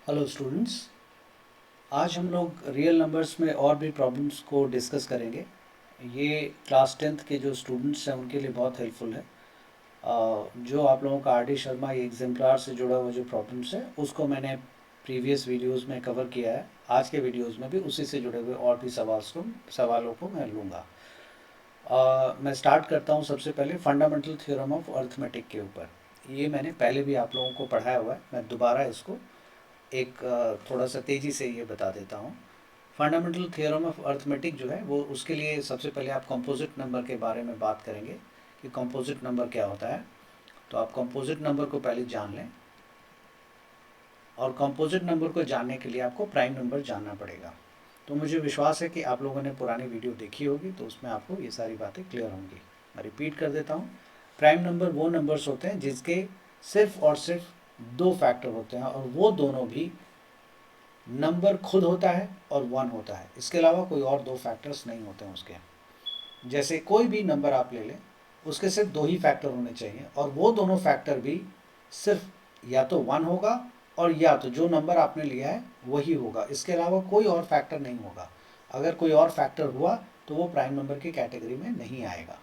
Hello students. आज हम लोग रियल नंबर्स में और भी प्रॉब्लम्स को डिस्कस करेंगे। ये क्लास 10th के जो स्टूडेंट्स हैं उनके लिए बहुत हेल्पफुल है। जो आप लोगों का आर डी शर्मा ये एग्जाम्पलार से जुड़ा हुआ जो प्रॉब्लम्स है उसको मैंने प्रीवियस वीडियोस में कवर किया है। आज के वीडियोस में भी उसी से जुड़े हुए और भी सवालों को मैं लूँगा। मैं स्टार्ट करता हूँ सबसे पहले फंडामेंटल थ्योरम ऑफ अर्थमेटिक के ऊपर। ये मैंने पहले भी आप लोगों को पढ़ाया हुआ है, मैं दोबारा इसको एक थोड़ा सा तेज़ी से ये बता देता हूँ। फंडामेंटल थ्योरम ऑफ अर्थमेटिक जो है वो उसके लिए सबसे पहले आप कंपोजिट नंबर के बारे में बात करेंगे कि कंपोजिट नंबर क्या होता है। तो आप कंपोजिट नंबर को पहले जान लें, और कंपोजिट नंबर को जानने के लिए आपको प्राइम नंबर जानना पड़ेगा। तो मुझे विश्वास है कि आप लोगों ने पुरानी वीडियो देखी होगी, तो उसमें आपको ये सारी बातें क्लियर होंगी। मैं रिपीट कर देता हूँ। प्राइम नंबर वो नंबर्स होते हैं जिसके सिर्फ और सिर्फ दो फैक्टर होते हैं, और वो दोनों भी नंबर खुद होता है और वन होता है। इसके अलावा कोई और दो फैक्टर्स नहीं होते हैं उसके। जैसे कोई भी नंबर आप ले लें, उसके सिर्फ दो ही फैक्टर होने चाहिए, और वो दोनों फैक्टर भी सिर्फ या तो वन होगा और या तो जो नंबर आपने लिया है वही होगा। इसके अलावा कोई और फैक्टर नहीं होगा। अगर कोई और फैक्टर हुआ तो वो प्राइम नंबर की कैटेगरी में नहीं आएगा।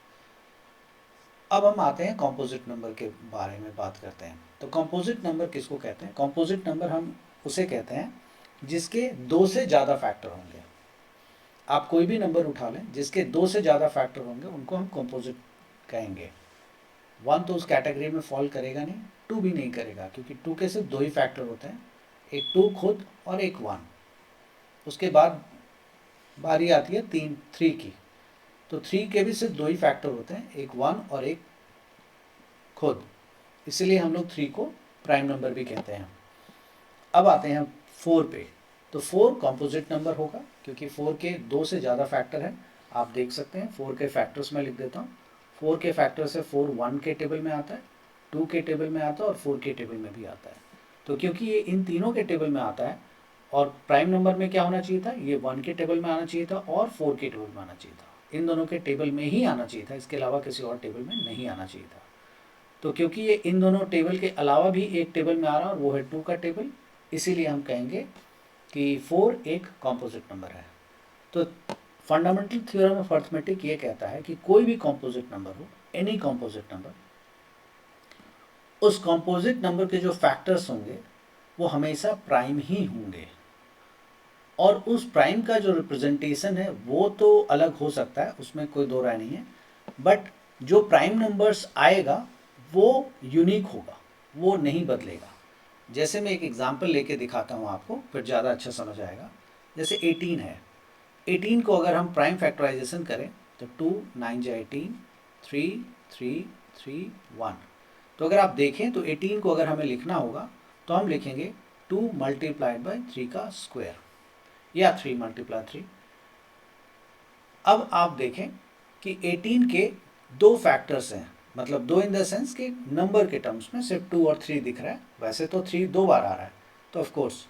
अब हम आते हैं कंपोजिट नंबर के बारे में बात करते हैं। तो कंपोजिट नंबर किसको कहते हैं? कंपोजिट नंबर हम उसे कहते हैं जिसके दो से ज़्यादा फैक्टर होंगे। आप कोई भी नंबर उठा लें जिसके दो से ज़्यादा फैक्टर होंगे उनको हम कंपोजिट कहेंगे। वन तो उस कैटेगरी में फॉल करेगा नहीं, टू भी नहीं करेगा, क्योंकि टू के सिर्फ दो ही फैक्टर होते हैं, एक टू खुद और एक वन। उसके बाद बारी आती है थ्री की। तो थ्री के भी सिर्फ दो ही फैक्टर होते हैं, एक वन और एक खुद। इसलिए हम लोग थ्री को प्राइम नंबर भी कहते हैं। अब आते हैं फोर पे। तो फोर कंपोजिट नंबर होगा क्योंकि फोर के दो से ज़्यादा फैक्टर हैं। आप देख सकते हैं फोर के फैक्टर्स में लिख देता हूँ। फोर के फैक्टर से फोर वन के टेबल में आता है, टू के टेबल में आता है और फोर के टेबल में भी आता है। तो क्योंकि ये इन तीनों के टेबल में आता है, और प्राइम नंबर में क्या होना चाहिए था, ये वन के टेबल में आना चाहिए था और फोर के टेबल में आना चाहिए था। इन दोनों के टेबल में ही आना चाहिए था, इसके अलावा किसी और टेबल में नहीं आना चाहिए था। तो क्योंकि ये इन दोनों टेबल के अलावा भी एक टेबल में आ रहा है और वो है टू का टेबल, इसीलिए हम कहेंगे कि फोर एक कॉम्पोजिट नंबर है। तो फंडामेंटल थ्योरम ऑफ अर्थमेटिक ये कहता है कि कोई भी कॉम्पोजिट नंबर हो, एनी कॉम्पोजिट नंबर, उस कॉम्पोजिट नंबर के जो फैक्टर्स होंगे वो हमेशा प्राइम ही होंगे। और उस प्राइम का जो रिप्रेजेंटेशन है वो तो अलग हो सकता है, उसमें कोई दो राय नहीं है, बट जो प्राइम नंबर्स आएगा वो यूनिक होगा, वो नहीं बदलेगा। जैसे मैं एक एग्जांपल लेके दिखाता हूँ आपको, फिर ज़्यादा अच्छा समझ आएगा। जैसे 18 है। 18 को अगर हम प्राइम फैक्टराइजेशन करें तो 2 9 जा 18, 3 3 3 1। तो अगर आप देखें तो 18 को अगर हमें लिखना होगा तो हम लिखेंगे 2 मल्टीप्लाइड बाई 3 का स्क्वायर, या 3 मल्टीप्लाई 3। अब आप देखें कि 18 के दो फैक्टर्स हैं, मतलब दो इन द सेंस कि नंबर के टर्म्स में सिर्फ 2 और 3 दिख रहा है। वैसे तो 3 दो बार आ रहा है, तो ऑफ कोर्स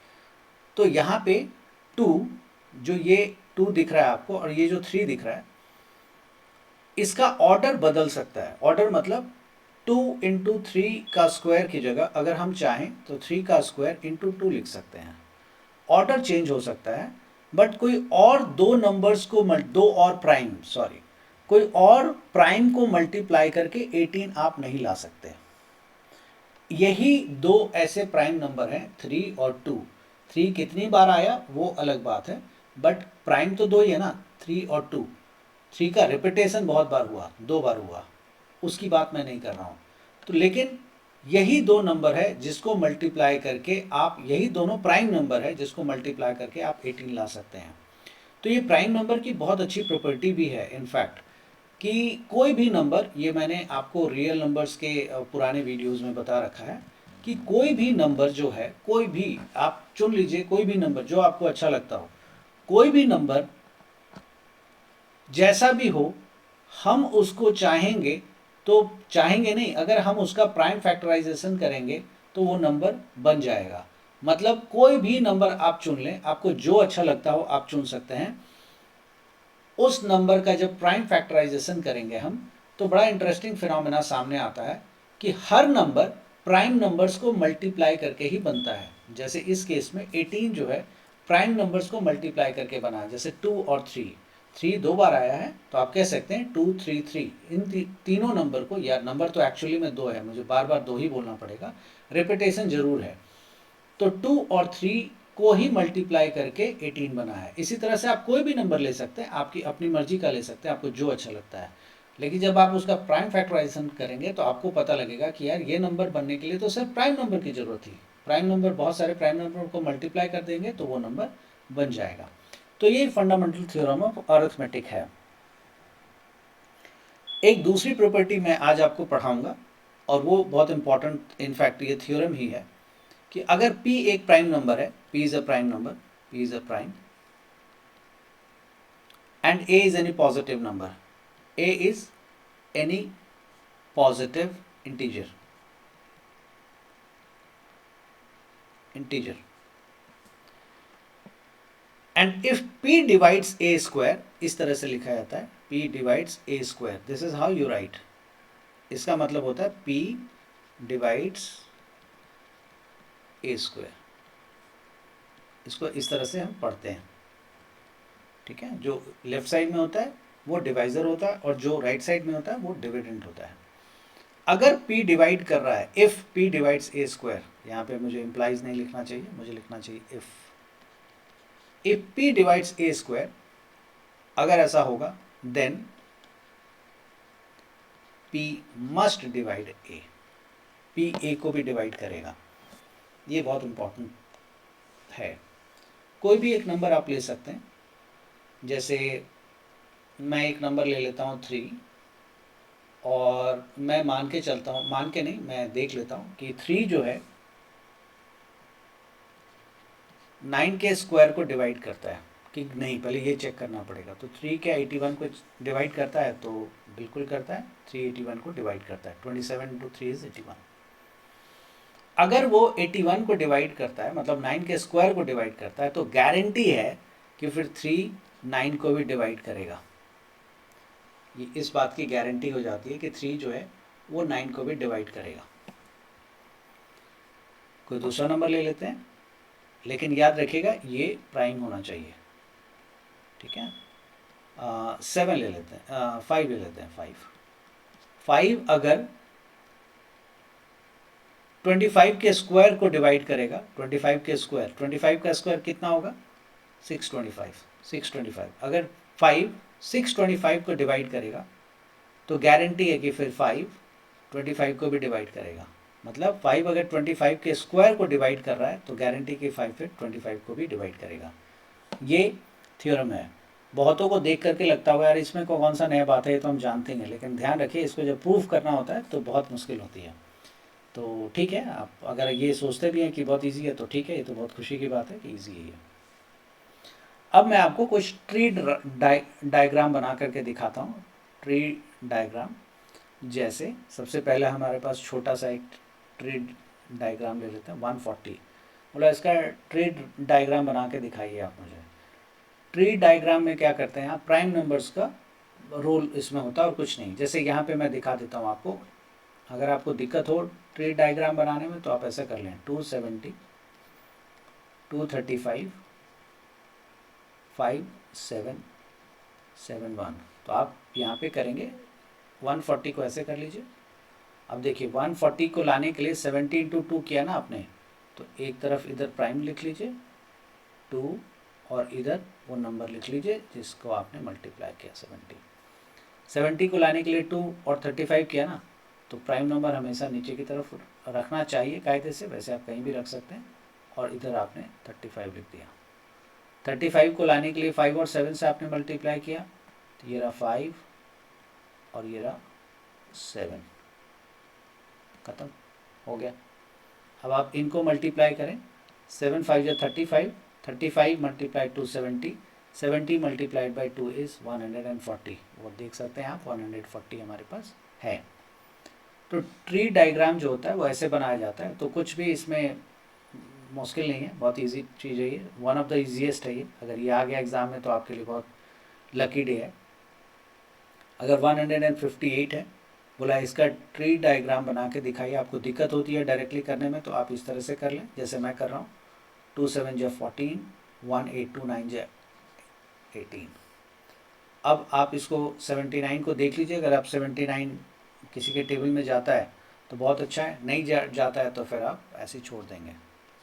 तो यहाँ पे 2, जो ये 2 दिख रहा है आपको और ये जो 3 दिख रहा है, इसका ऑर्डर बदल सकता है। ऑर्डर मतलब 2 इंटू 3 का स्क्वायर की जगह अगर हम चाहें तो 3 का स्क्वायर इंटू 2 लिख सकते हैं। ऑर्डर चेंज हो सकता है, बट कोई और दो नंबर्स को कोई और प्राइम को मल्टीप्लाई करके 18 आप नहीं ला सकते। यही दो ऐसे प्राइम नंबर हैं, 3 और 2। 3 कितनी बार आया वो अलग बात है, बट प्राइम तो दो ही है ना, 3 और 2। 3 का रिपीटेशन बहुत बार हुआ, दो बार हुआ, उसकी बात मैं नहीं कर रहा हूँ। तो लेकिन यही दो नंबर है जिसको मल्टीप्लाई करके आप, यही दोनों प्राइम नंबर है जिसको मल्टीप्लाई करके आप 18 ला सकते हैं। तो ये प्राइम नंबर की बहुत अच्छी प्रॉपर्टी भी है इनफैक्ट, कि कोई भी नंबर, ये मैंने आपको रियल नंबर्स के पुराने वीडियोस में बता रखा है कि कोई भी नंबर जो है, कोई भी आप चुन लीजिए, कोई भी नंबर जो आपको अच्छा लगता हो, कोई भी नंबर जैसा भी हो, हम उसको चाहेंगे तो चाहेंगे नहीं, अगर हम उसका प्राइम फैक्टराइजेशन करेंगे तो वो नंबर बन जाएगा। मतलब कोई भी नंबर आप चुन लें, आपको जो अच्छा लगता हो आप चुन सकते हैं। उस नंबर का जब प्राइम फैक्टराइजेशन करेंगे हम, तो बड़ा इंटरेस्टिंग फिनोमेना सामने आता है कि हर नंबर प्राइम नंबर्स को मल्टीप्लाई करके ही बनता है। जैसे इस केस में 18 जो है प्राइम नंबर्स को मल्टीप्लाई करके बना है, जैसे 2 और 3, 3 दो बार आया है तो आप कह सकते हैं 2 3 3। इन तीनों नंबर को, या नंबर तो एक्चुअली में दो है, मुझे बार बार दो ही बोलना पड़ेगा, रिपीटेशन जरूर है। तो 2 और 3 को ही मल्टीप्लाई करके 18 बना है। इसी तरह से आप कोई भी नंबर ले सकते हैं, आपकी अपनी मर्जी का ले सकते हैं, आपको जो अच्छा लगता है। लेकिन जब आप उसका प्राइम फैक्टराइजेशन करेंगे तो आपको पता लगेगा कि यार ये नंबर बनने के लिए तो सिर्फ प्राइम नंबर की जरूरत थी। प्राइम नंबर, बहुत सारे प्राइम नंबर को मल्टीप्लाई कर देंगे तो वो नंबर बन जाएगा। तो ये फंडामेंटल थ्योरम ऑफ अरिथमेटिक है। एक दूसरी प्रॉपर्टी मैं आज आपको पढ़ाऊंगा और वो बहुत इंपॉर्टेंट, इनफैक्ट ये थ्योरम ही है, कि अगर P एक प्राइम नंबर है, P is a prime number, P is a prime, and A is any positive number, A is any positive integer, and if P divides A square, इस तरह से लिखा जाता है, P divides A square, this is how you right. इसका मतलब होता है P डिवाइड्स A स्क्वायर। इसको इस तरह से हम पढ़ते हैं, ठीक है। जो लेफ्ट साइड में होता है वो डिवाइजर होता है और जो राइट साइड में होता है वो डिविडेंड होता है। अगर P डिवाइड कर रहा है, if P divides A square, यहाँ पे मुझे इम्प्लाइज नहीं लिखना चाहिए, मुझे लिखना चाहिए if P divides A square, अगर ऐसा होगा then P must divide A, P A को भी डिवाइड करेगा। ये बहुत इंपॉर्टेंट है। कोई भी एक नंबर आप ले सकते हैं, जैसे मैं एक नंबर ले लेता हूँ 3, और मैं मान के चलता हूँ, मान के नहीं, मैं देख लेता हूँ कि 3 जो है 9 के स्क्वायर को डिवाइड करता है कि नहीं, पहले ये चेक करना पड़ेगा। तो 3 क्या 81 को डिवाइड करता है? तो बिल्कुल करता है, 3 81 को डिवाइड करता है। 27 इंटू 3 इज 81। अगर वो 81 को डिवाइड करता है, मतलब 9 के स्क्वायर को डिवाइड करता है, तो गारंटी है कि फिर 3 9 को भी डिवाइड करेगा। ये इस बात की गारंटी हो जाती है कि 3 जो है वो 9 को भी डिवाइड करेगा। कोई दूसरा नंबर ले लेते हैं, लेकिन याद रखिएगा ये प्राइम होना चाहिए, ठीक है। 7 ले लेते हैं, 5 ले लेते हैं। 5 अगर 25 के स्क्वायर को डिवाइड करेगा, 25 के स्क्वायर, 25 का स्क्वायर कितना होगा? 625। 625 अगर 5 625 को डिवाइड करेगा तो गारंटी है कि फिर 5 25 को भी डिवाइड करेगा। मतलब 5 अगर 25 के स्क्वायर को डिवाइड कर रहा है तो गारंटी कि 5 फिर 25 को भी डिवाइड करेगा। ये थ्योरम है। बहुतों को देख करके लगता होगा यार इसमें कौन सा नया बात है, ये तो हम जानते हैं, लेकिन ध्यान रखिए इसको जब प्रूफ करना होता है तो बहुत मुश्किल होती है। तो ठीक है, आप अगर ये सोचते भी हैं कि बहुत ईजी है तो ठीक है, ये तो बहुत खुशी की बात है कि ईजी है। अब मैं आपको कुछ ट्री डायग्राम बना करके दिखाता हूँ। ट्री डायग्राम, जैसे सबसे पहले हमारे पास छोटा सा एक ट्री डायग्राम ले लेते हैं। 140 बोला इसका ट्री डायग्राम बना के दिखाइए आप मुझे। ट्री डायग्राम में क्या करते हैं आप, प्राइम नंबर्स का रोल इसमें होता है और कुछ नहीं। जैसे यहाँ पे मैं दिखा देता हूँ आपको, अगर आपको दिक्कत हो ट्री डायग्राम बनाने में तो आप ऐसा कर लें, 270 235 5 7 7 1। तो आप यहाँ पे करेंगे 140 को ऐसे कर लीजिए। अब देखिए 140 को लाने के लिए 70 इंटू 2 किया ना आपने, तो एक तरफ इधर प्राइम लिख लीजिए 2, और इधर वो नंबर लिख लीजिए जिसको आपने मल्टीप्लाई किया 70। 70 को लाने के लिए 2 और 35 किया ना, तो प्राइम नंबर हमेशा नीचे की तरफ रखना चाहिए कायदे से, वैसे आप कहीं भी रख सकते हैं। और इधर आपने 35 लिख दिया। 35 को लाने के लिए 5 और 7 से आपने मल्टीप्लाई किया, तो ये रहा 5 और ये रहा 7, खत्म हो गया। अब आप इनको मल्टीप्लाई करें, 7 5 या 35, 35 multiply two 70, 70 multiplied by 2 is 140। वो देख सकते हैं आप 140 हमारे पास है। तो ट्री डायग्राम जो होता है वो ऐसे बनाया जाता है। तो कुछ भी इसमें मुश्किल नहीं है, बहुत इजी चीज़ है ये, वन ऑफ द ईजीएस्ट है ये। अगर ये आ गया एग्ज़ाम में तो आपके लिए बहुत लकी डे है। अगर 158 है, बोला इसका ट्री डायग्राम बना के दिखाइए। आपको दिक्कत होती है डायरेक्टली करने में तो आप इस तरह से कर लें जैसे मैं कर रहा हूँ। 2 7 जा 14, 1 8 2 9 जा 18। अब आप इसको 79 को देख लीजिए। अगर आप 79 किसी के टेबल में जाता है तो बहुत अच्छा है, नहीं जाता है तो फिर आप ऐसे ही छोड़ देंगे।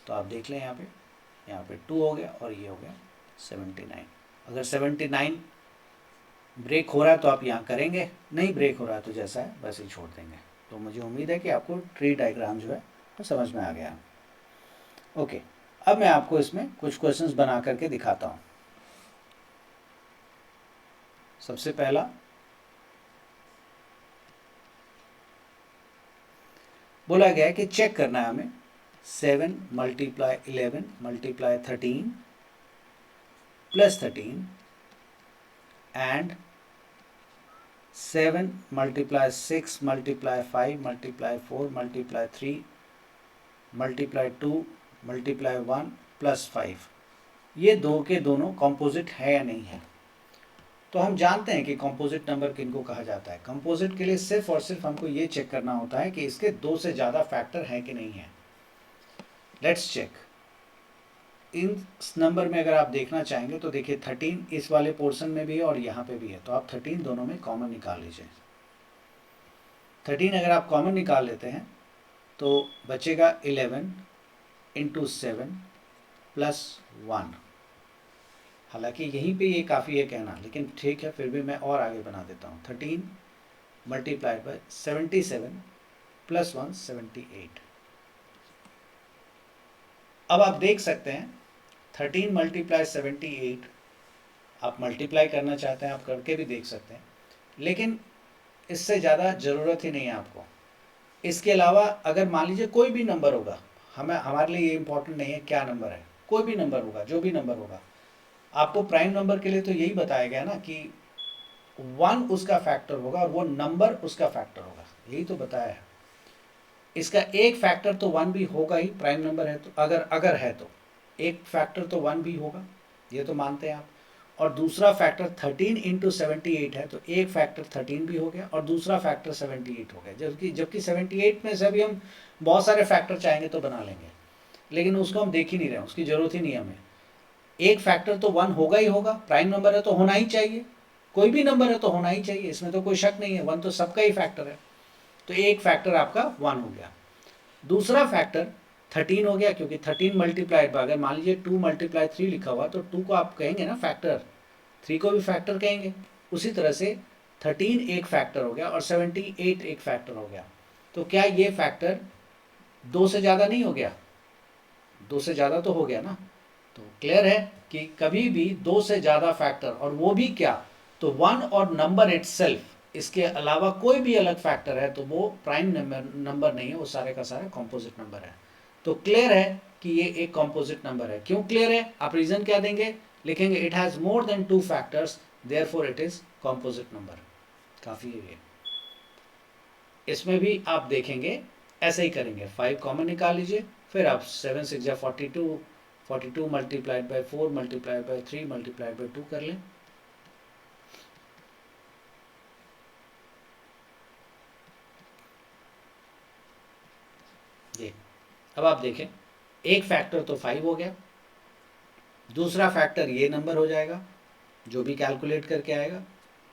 तो आप देख लें यहाँ पे 2 हो गया और ये हो गया 79। अगर 79 ब्रेक हो रहा है तो आप यहाँ करेंगे, नहीं ब्रेक हो रहा है तो जैसा है वैसे ही छोड़ देंगे। तो मुझे उम्मीद है कि आपको ट्री डायग्राम जो है वो समझ में आ गया। ओके, अब मैं आपको इसमें कुछ क्वेश्चंस बना करके दिखाता हूँ। सबसे पहला, बोला गया है कि चेक करना है हमें 7 × 11 × 13 + 13 एंड 7 × 6 × 5 × 4 × 3 × 2 × 1 + 5, ये दो के दोनों कॉम्पोजिट है या नहीं है। तो हम जानते हैं कि कंपोजिट नंबर किनको कहा जाता है। कंपोजिट के लिए सिर्फ और सिर्फ हमको ये चेक करना होता है कि इसके 2 से ज़्यादा फैक्टर हैं कि नहीं है। Let's check. इस नंबर में अगर आप देखना चाहेंगे तो देखिए 13 इस वाले पोर्शन में भी है और यहाँ पे भी है, तो आप 13 दोनों में कॉमन निकाल लीजिए। 13 अगर आप कॉमन निकाल लेते हैं तो बचेगा 11 × 7 + 1। हालांकि यहीं पे ये काफ़ी है कहना, लेकिन ठीक है फिर भी मैं और आगे बना देता हूँ। 13 × 77 + 1 78। अब आप देख सकते हैं 13 × 78 आप मल्टीप्लाई करना चाहते हैं आप करके भी देख सकते हैं, लेकिन इससे ज़्यादा ज़रूरत ही नहीं है आपको। इसके अलावा अगर मान लीजिए कोई भी नंबर होगा, हमारे लिए ये इम्पोर्टेंट नहीं है क्या नंबर है, कोई भी नंबर होगा, जो भी नंबर होगा। आपको प्राइम नंबर के लिए तो यही बताया गया ना कि 1 उसका फैक्टर होगा और वो नंबर उसका फैक्टर होगा, यही तो बताया है। इसका एक फैक्टर तो 1 भी होगा ही, प्राइम नंबर है तो अगर है तो एक फैक्टर तो 1 भी होगा, ये तो मानते हैं आप। और दूसरा फैक्टर 13 × 78 है तो एक फैक्टर 13 भी हो गया और दूसरा फैक्टर 78 हो गया। जबकि 78 में से भी हम बहुत सारे फैक्टर चाहेंगे तो बना लेंगे, लेकिन उसको हम देख ही नहीं रहे, उसकी ज़रूरत ही नहीं है हमें। एक फैक्टर तो 1 होगा ही होगा, प्राइम नंबर है तो होना ही चाहिए, कोई भी नंबर है तो होना ही चाहिए, इसमें तो कोई शक नहीं है, 1 तो सबका ही फैक्टर है। तो एक फैक्टर आपका 1 हो गया। दूसरा फैक्टर 13 हो गया, क्योंकि 13 मल्टीप्लाइड बाय, अगर मान लीजिए 2 × 3 लिखा हुआ तो 2 को आप कहेंगे ना फैक्टर, 3 को भी फैक्टर कहेंगे। उसी तरह से 13 एक फैक्टर हो गया और 78 एक फैक्टर हो गया। तो क्या ये फैक्टर 2 से ज़्यादा नहीं हो गया? 2 से ज़्यादा तो हो गया ना। तो क्लियर है कि कभी भी 2 से ज़्यादा फैक्टर, और वो भी क्या, तो 1 और नंबर इटसेल्फ, इसके अलावा कोई भी अलग फैक्टर है तो वो प्राइम नंबर नहीं है, वो सारे का सारा कॉम्पोजिट नंबर है। तो क्लियर है कि ये एक कॉम्पोजिट नंबर है। क्यों क्लियर है? आप रीजन क्या देंगे? लिखेंगे it has more than 2 factors therefore it is composite number. काफ़ी है ये। इसमें भी आप देखेंगे ऐसे ही करेंगे, 5 कॉमन निकाल लीजिए, फिर आप 7 6 जा 42, 42 multiplied by 4 multiplied by 3 multiplied by 2 कर लें। ये अब आप देखें, एक फैक्टर तो 5 हो गया, दूसरा फैक्टर ये नंबर हो जाएगा जो भी कैलकुलेट करके आएगा,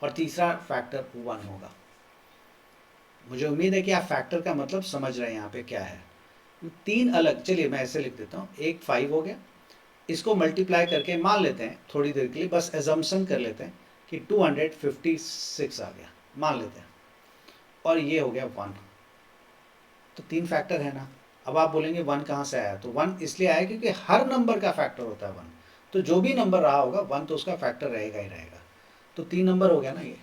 और तीसरा फैक्टर 1 होगा। मुझे उम्मीद है कि आप फैक्टर का मतलब समझ रहे हैं यहाँ पे क्या है। 3 अलग, चलिए मैं ऐसे लिख देता हूँ, एक 5 हो गया, इसको मल्टीप्लाई करके मान लेते हैं थोड़ी देर के लिए, बस एजम्पशन कर लेते हैं कि 256 आ गया, मान लेते हैं, और ये हो गया 1। तो 3 फैक्टर है ना। अब आप बोलेंगे 1 कहाँ से आया? तो 1 इसलिए आया क्योंकि हर नंबर का फैक्टर होता है 1, तो जो भी नंबर रहा होगा 1 तो उसका फैक्टर रहेगा ही रहेगा। तो 3 नंबर हो गया ना ये।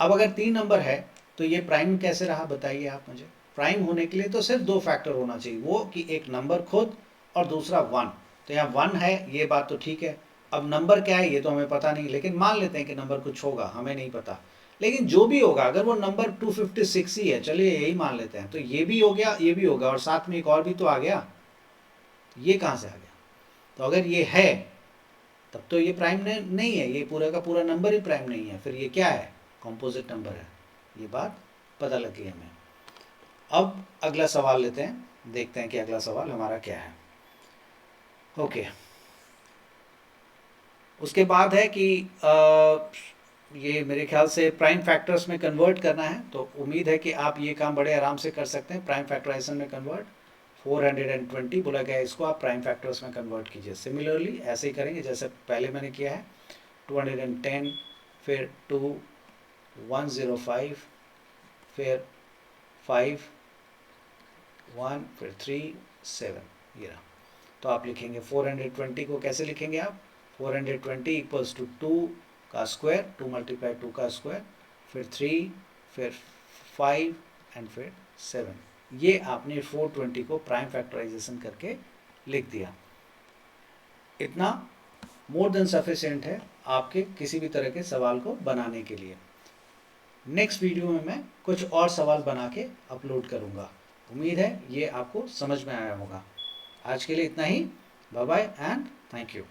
अब अगर 3 नंबर है तो ये प्राइम कैसे रहा बताइए आप मुझे। प्राइम होने के लिए तो सिर्फ 2 फैक्टर होना चाहिए, वो कि एक नंबर खुद और दूसरा 1। तो यहाँ 1 है, ये बात तो ठीक है। अब नंबर क्या है ये तो हमें पता नहीं, लेकिन मान लेते हैं कि नंबर कुछ होगा, हमें नहीं पता। लेकिन जो भी होगा, अगर वो नंबर 256 ही है, चलिए यही मान लेते हैं, तो ये भी हो गया, ये भी होगा, और साथ में एक और भी तो आ गया। ये कहाँ से आ गया? तो अगर ये है तब तो ये प्राइम नहीं है, ये पूरा का पूरा नंबर ही प्राइम नहीं है, फिर ये क्या है? कॉम्पोजिट नंबर है। ये बात पता लग गई हमें। अब अगला सवाल लेते हैं, देखते हैं कि अगला सवाल हमारा क्या है। ओके, उसके बाद है कि ये मेरे ख्याल से प्राइम फैक्टर्स में कन्वर्ट करना है, तो उम्मीद है कि आप ये काम बड़े आराम से कर सकते हैं। प्राइम फैक्टराइजेशन में कन्वर्ट 420 बोला गया है, इसको आप प्राइम फैक्टर्स में कन्वर्ट कीजिए। सिमिलरली ऐसे ही करेंगे जैसे पहले मैंने किया है, 210, फिर 2, 105, फिर 5, 1, फिर 3, 7, ये रहा। तो आप लिखेंगे 420 को कैसे लिखेंगे आप, 420 इक्वल्स टू 2 का स्क्वायर, 2 मल्टीप्लाई 2 का स्क्वायर, फिर 3, फिर 5 एंड फिर 7। ये आपने 420 को प्राइम फैक्टराइजेशन करके लिख दिया। इतना मोर देन सफिशिएंट है आपके किसी भी तरह के सवाल को बनाने के लिए। नेक्स्ट वीडियो में मैं कुछ और सवाल बना के अपलोड करूँगा। उम्मीद है ये आपको समझ में आया होगा। आज के लिए इतना ही। Bye bye and thank you.